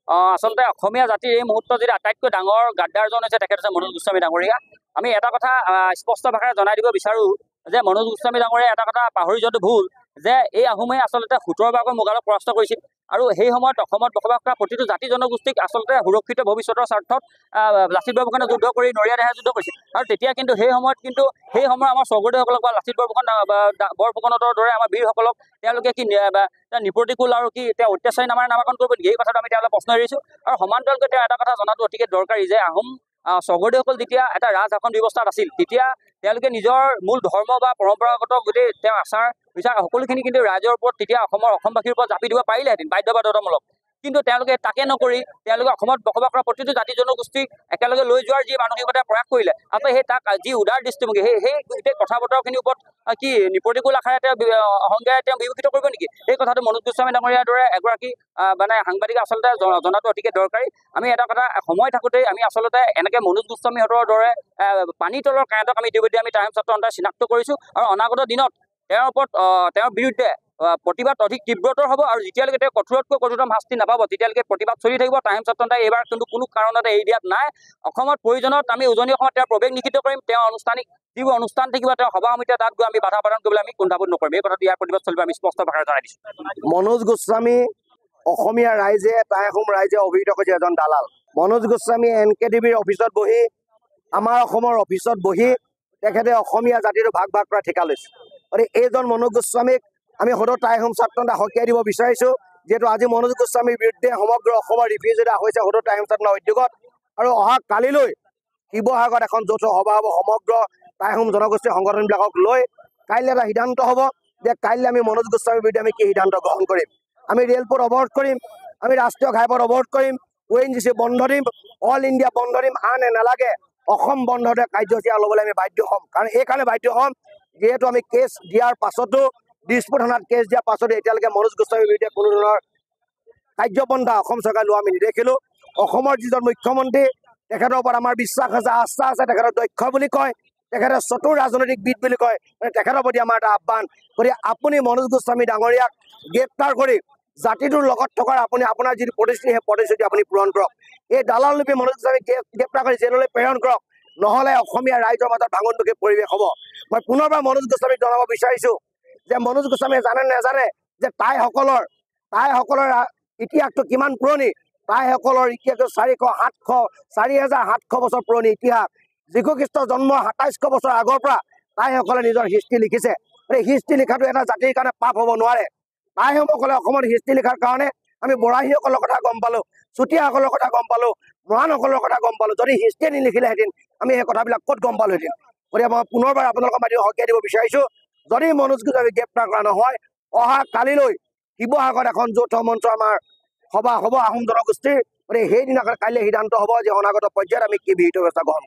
আচলতে অসমীয়া জাতিৰ এই মুহূৰ্তত যদি আটাইতকৈ ডাঙৰ গাদ্দাৰজন হৈছে তেখেত হৈছে মনোজ গোস্বামী ডাঙৰীয়া। আমি এটা কথা স্পষ্ট ভাষাৰে জনাই দিব বিচাৰো যে মনোজ গোস্বামী ডাঙৰীয়া এটা কথা পাহৰি যোৱাটো ভুল যে এই আহোমে আচলতে 17 মোগলক পৰাস্ত কৰিছিল আৰু সেই সময়ত অসমত বসবাস কৰা প্ৰতিটো জাতি জনগোষ্ঠীক আচলতে সুৰক্ষিত ভৱিষ্যতৰ স্বাৰ্থত লাচিত বৰফুকনে যুদ্ধ কৰি নৰিয়া দেহাই যুদ্ধ কৰিছিল। আৰু তেতিয়া কিন্তু সেই সময়ত আমাৰ স্বৰ্গদেউসকলক বা লাচিত বৰফুকনৰ দৰে আমাৰ বীৰসকলক তেওঁলোকে কি নিপ্ৰতিকূল আৰু কি তেওঁ অত্যাচাৰী নামেৰে নামাকৰণ কৰিব নেকি? এই কথাটো আমি তেওঁলোকে প্ৰশ্ন এৰিছোঁ। আৰু সমান্তৰালকৈ তেওঁ এটা কথা জনাটো অতিকে দৰকাৰী যে আহোম স্বৰ্গদেউসকল যেতিয়া এটা ৰাজশাসন ব্যৱস্থাত আছিল তেতিয়া তেওঁলোকে নিজৰ মূল ধৰ্ম বা পৰম্পৰাগত গোটেই তেওঁ আচাৰ বিচাৰ সকলোখিনি কিন্তু ৰাইজৰ ওপৰত তেতিয়া অসমবাসীৰ ওপৰত জাপি দিব পাৰিলেহেঁতেন বাধ্যবাধকতামূলক। কিন্তু তেওঁলোকে তাকে নকৰি তেওঁলোকে অসমত বসবাস কৰা প্ৰতিটো জাতি জনগোষ্ঠীক একেলগে লৈ যোৱাৰ যি মানসিকতা প্ৰয়াস কৰিলে আচলতে সেই তাক যি উদাৰ দৃষ্টিভংগী সেই গোটেই কথা বতৰাখিনিৰ ওপৰত কি নিপ্ৰতিকূল আশাৰে তেওঁ অহংকাৰে তেওঁ বিভূষিত কৰিব নেকি? এই কথাটো মনোজ গোস্বামী ডাঙৰীয়াৰ দৰে এগৰাকী সাংবাদিক আচলতে জনাটো অতিকে দৰকাৰী। আমি এটা কথা সময় থাকোঁতেই আমি আচলতে এনেকে মনোজ গোস্বামীহঁতৰ দৰে পানীৰ তলৰ কাঁইটক আমি ইতিমধ্যে আমি টাইমছ ছাত্ৰ সন্থাই চিনাক্ত কৰিছোঁ আৰু অনাগত দিনত তেওঁৰ ওপৰত তেওঁৰ বিৰুদ্ধে প্ৰতিবাদ অধিক তীব্ৰতৰ হ'ব আৰু যেতিয়ালৈকে তেওঁ কঠোৰতকৈ কঠোৰতম শাস্তি নাপাব তেতিয়ালৈকে প্ৰতিবাদ চলি থাকিব। টাইমছ ছাত্ৰ সন্থাই এইবাৰ কিন্তু কোনো কাৰণতে এৰি দিয়াত নাই। অসমত প্ৰয়োজনত আমি উজনি অসমত তেওঁৰ প্ৰৱেশ নিষিদ্ধ কৰিম। তেওঁ আনুষ্ঠানিক যিবোৰ অনুষ্ঠান থাকিব তেওঁ সভা সমিতিয়ে তাত গৈ আমি বাধা প্ৰদান কৰিবলৈ আমি কুণ্ঠাবোধ নকৰিম। এই কথাটো ইয়াৰ প্ৰতিবাদ চলিব আমি স্পষ্ট ভাষাৰে জনাই দিছোঁ। মনোজ গোস্বামী অসমীয়া ৰাইজে টাই আহোম ৰাইজে অভিহিত কৰিছে এজন দালাল। মনোজ গোস্বামী NKTVৰ অফিচত বহি আমাৰ অসমৰ অফিচত বহি তেখেতে অসমীয়া জাতিটো ভাগ ভাগ কৰা ঠিকা লৈছে। গতিকে এইজন মনোজ গোস্বামীক আমি সদৌ টাই আহোম ছাত্ৰ সন্থাই সকীয়াই দিব বিচাৰিছোঁ। যিহেতু আজি মনোজ গোস্বামীৰ বিৰুদ্ধে সমগ্ৰ অসমৰ ৰিভিউ এটা হৈছে সদৌ টাই আহোম ছাত্ৰ সন্থাৰ উদ্যোগত আৰু অহা কালিলৈ শিৱসাগৰত এখন যৌথ সভা হ'ব সমগ্ৰ টাই আহোম জনগোষ্ঠীৰ সংগঠনবিলাকক লৈ। কাইলৈ এটা সিদ্ধান্ত হ'ব যে কাইলৈ আমি মনোজ গোস্বামীৰ বিৰুদ্ধে আমি কি সিদ্ধান্ত গ্ৰহণ কৰিম। আমি ৰেলপথ অৱৰোধ কৰিম, আমি ৰাষ্ট্ৰীয় ঘাইপথ অৱৰোধ কৰিম, ONGC বন্ধ দিম, অল ইণ্ডিয়া বন্ধ দিম, আনে নালাগে অসম বন্ধতে কাৰ্যসূচী ল'বলৈ আমি বাধ্য হ'ম। কাৰণ এইকাৰণে বাধ্য হ'ম যিহেতু আমি কেছ দিয়াৰ পাছতো দিছপুৰ থানাত কেছ দিয়াৰ পাছতো এতিয়ালৈকে মনোজ গোস্বামীৰ বিৰুদ্ধে কোনো ধৰণৰ কাৰ্যপন্থা অসম চৰকাৰে লোৱা আমি নেদেখিলোঁ। অসমৰ যিজন মুখ্যমন্ত্ৰী তেখেতৰ ওপৰত আমাৰ বিশ্বাস আছে, আস্থা আছে। তেখেতক দক্ষ বুলি কয়, তেখেতে চতুৰ ৰাজনৈতিকবিদ বুলি কয়। তেখেতৰ প্ৰতি আমাৰ এটা আহ্বান, গতিকে আপুনি মনোজ গোস্বামী ডাঙৰীয়াক গ্ৰেপ্তাৰ কৰি জাতিটোৰ লগত থকাৰ আপোনাৰ যিটো প্ৰতিশ্ৰুতি সেই প্ৰতিশ্ৰুতি আপুনি পূৰণ কৰক। এই দালাল লোপী মনোজ গোস্বামীক গ্ৰেপ্তাৰ কৰি জেললৈ প্ৰেৰণ কৰক, নহ'লে অসমীয়া ৰাইজৰ মাজত ভাঙোনমুখী পৰিৱেশ হ'ব। মই পুনৰবাৰ মনোজ গোস্বামীক জনাব বিচাৰিছোঁ যে মনোজ গোস্বামীয়ে জানে নেজানে যে টাইসকলৰ ইতিহাসটো কিমান পুৰণি। টাইসকলৰ ইতিহাসটো 4,700 বছৰ পুৰণি ইতিহাস। যীশু খ্ৰীষ্টৰ জন্ম 2700 বছৰ আগৰ পৰা টাইসকলে নিজৰ হিষ্ট্ৰী লিখিছে। এই হিষ্ট্ৰী লিখাটো এটা জাতিৰ কাৰণে পাপ হ'ব নোৱাৰে। টাইসকলে অসমত হিষ্ট্ৰী লিখাৰ কাৰণে আমি বৰাহীসকলৰ কথা গম পালোঁ, চুতীয়াসকলৰ কথা গম পালোঁ, মৰাণসকলৰ কথা গম পালোঁ। যদি হিষ্ট্ৰীয়ে নিলিখিলেহেঁতেন আমি সেই কথাবিলাক ক'ত গম পালোঁহেঁতেন। গতিকে মই পুনৰবাৰ আপোনালোকৰ মাধ্যমে সকীয়াই দিব বিচাৰিছোঁ, যদি মনোজ গোস্বামীক গ্ৰেপ্তাৰ কৰা নহয় অহা কালিলৈ শিৱসাগৰত এখন যৌথ মঞ্চ আমাৰ সভা হ'ব আহোম জনগোষ্ঠীৰ। গতিকে সেইদিনাখন কাইলৈ সিদ্ধান্ত হ'ব যে অনাগত পৰ্যায়ত আমি কি বিহিত ব্যৱস্থা গ্ৰহণ